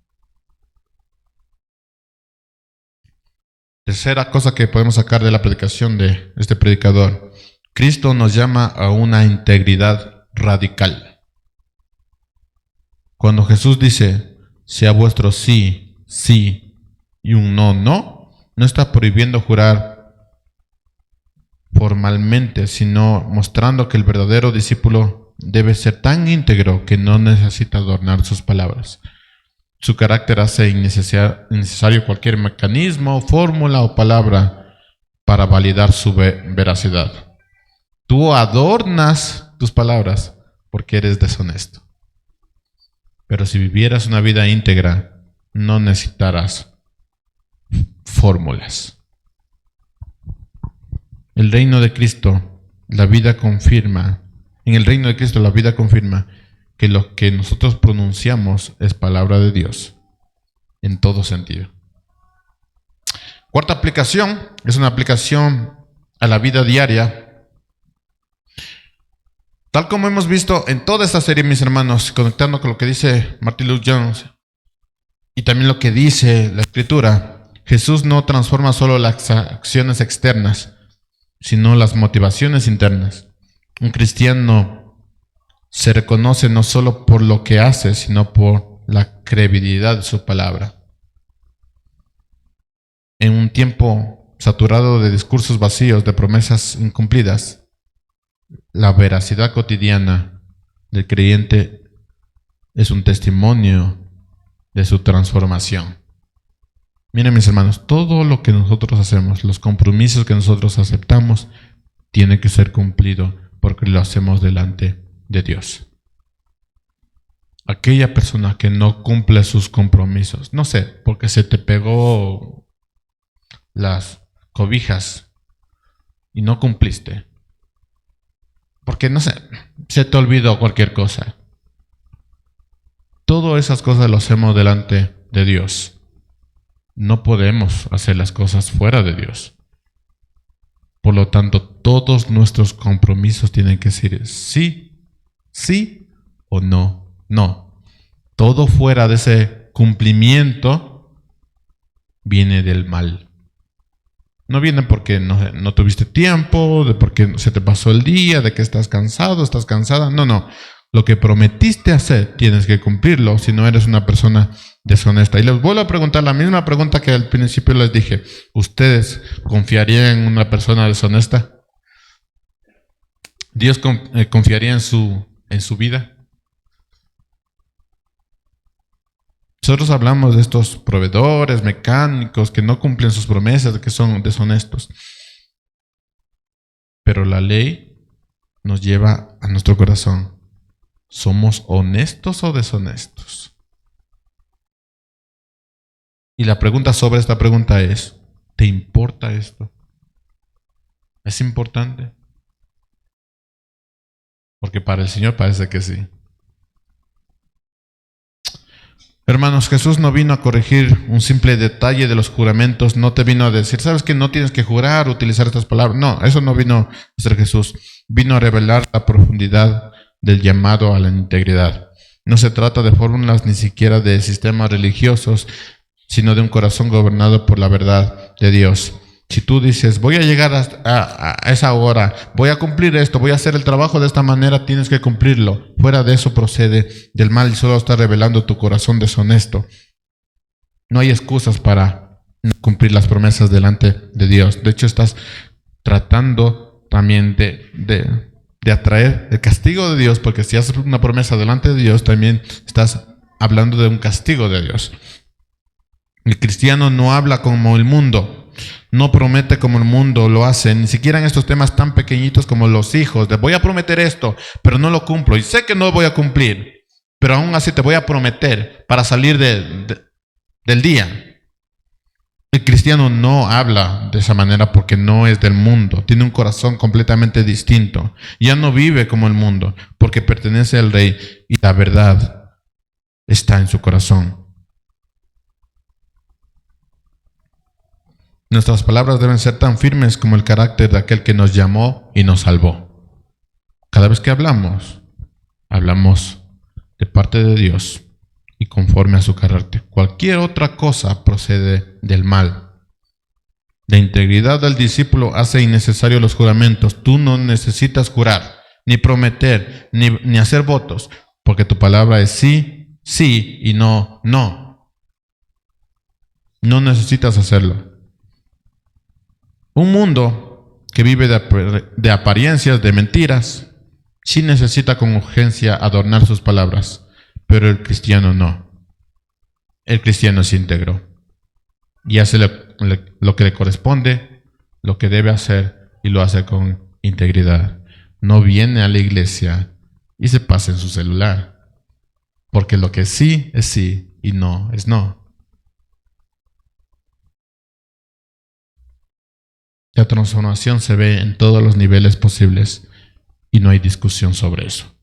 Tercera cosa que podemos sacar de la predicación de este predicador: Cristo nos llama a una integridad radical. Cuando Jesús dice, sea vuestro sí, sí y un no, no, no está prohibiendo jurar formalmente, sino mostrando que el verdadero discípulo debe ser tan íntegro que no necesita adornar sus palabras. Su carácter hace innecesario cualquier mecanismo, fórmula o palabra para validar su veracidad. Tú adornas tus palabras porque eres deshonesto. Pero si vivieras una vida íntegra, no necesitarás fórmulas. El reino de Cristo, la vida confirma. En el reino de Cristo, la vida confirma que lo que nosotros pronunciamos es palabra de Dios, en todo sentido. Cuarta aplicación, es una aplicación a la vida diaria. Tal como hemos visto en toda esta serie, mis hermanos, conectando con lo que dice Martin Lloyd-Jones y también lo que dice la Escritura, Jesús no transforma solo las acciones externas, sino las motivaciones internas. Un cristiano se reconoce no solo por lo que hace, sino por la credibilidad de su palabra. En un tiempo saturado de discursos vacíos, de promesas incumplidas, la veracidad cotidiana del creyente es un testimonio de su transformación. Miren, mis hermanos, todo lo que nosotros hacemos, los compromisos que nosotros aceptamos, tiene que ser cumplido porque lo hacemos delante de Dios. Aquella persona que no cumple sus compromisos, no sé, porque se te pegó las cobijas y no cumpliste, porque no sé, se te olvidó cualquier cosa. Todas esas cosas las hacemos delante de Dios. No podemos hacer las cosas fuera de Dios. Por lo tanto, todos nuestros compromisos tienen que ser sí, sí o no, no. Todo fuera de ese cumplimiento viene del mal. No viene porque no tuviste tiempo, de porque se te pasó el día, de que estás cansado, estás cansada. No, no. Lo que prometiste hacer, tienes que cumplirlo, si no eres una persona deshonesta. Y les vuelvo a preguntar la misma pregunta que al principio les dije. ¿Ustedes confiarían en una persona deshonesta? ¿Dios confiaría en su vida? Nosotros hablamos de estos proveedores, mecánicos, que no cumplen sus promesas, que son deshonestos. Pero la ley nos lleva a nuestro corazón. ¿Somos honestos o deshonestos? Y la pregunta sobre esta pregunta es, ¿te importa esto? ¿Es importante? Porque para el Señor parece que sí. Hermanos, Jesús no vino a corregir un simple detalle de los juramentos, no te vino a decir, ¿sabes que no tienes que jurar, utilizar estas palabras? No, eso no vino a hacer Jesús. Vino a revelar la profundidad del llamado a la integridad. No se trata de fórmulas ni siquiera de sistemas religiosos, sino de un corazón gobernado por la verdad de Dios. Si tú dices, voy a llegar a esa hora, voy a cumplir esto, voy a hacer el trabajo de esta manera, tienes que cumplirlo. Fuera de eso procede del mal y solo está revelando tu corazón deshonesto. No hay excusas para no cumplir las promesas delante de Dios. De hecho, estás tratando también de atraer el castigo de Dios, porque si haces una promesa delante de Dios, también estás hablando de un castigo de Dios. El cristiano no habla como el mundo. No promete como el mundo lo hace, ni siquiera en estos temas tan pequeñitos como los hijos, de voy a prometer esto, pero no lo cumplo, y sé que no voy a cumplir, pero aún así te voy a prometer para salir del día. El cristiano no habla de esa manera porque no es del mundo, tiene un corazón completamente distinto, ya no vive como el mundo, porque pertenece al Rey y la verdad está en su corazón. Nuestras palabras deben ser tan firmes como el carácter de aquel que nos llamó y nos salvó. Cada vez que hablamos de parte de Dios y conforme a su carácter. Cualquier otra cosa procede del mal. La integridad del discípulo hace innecesarios los juramentos. Tú no necesitas jurar, ni prometer, ni hacer votos, porque tu palabra es sí, sí y no, no. No necesitas hacerlo. Un mundo que vive de apariencias, de mentiras, sí necesita con urgencia adornar sus palabras, pero el cristiano no. El cristiano es íntegro y hace lo que le corresponde, lo que debe hacer y lo hace con integridad. No viene a la iglesia y se pasa en su celular, porque lo que sí es sí y no es no. La transformación se ve en todos los niveles posibles y no hay discusión sobre eso.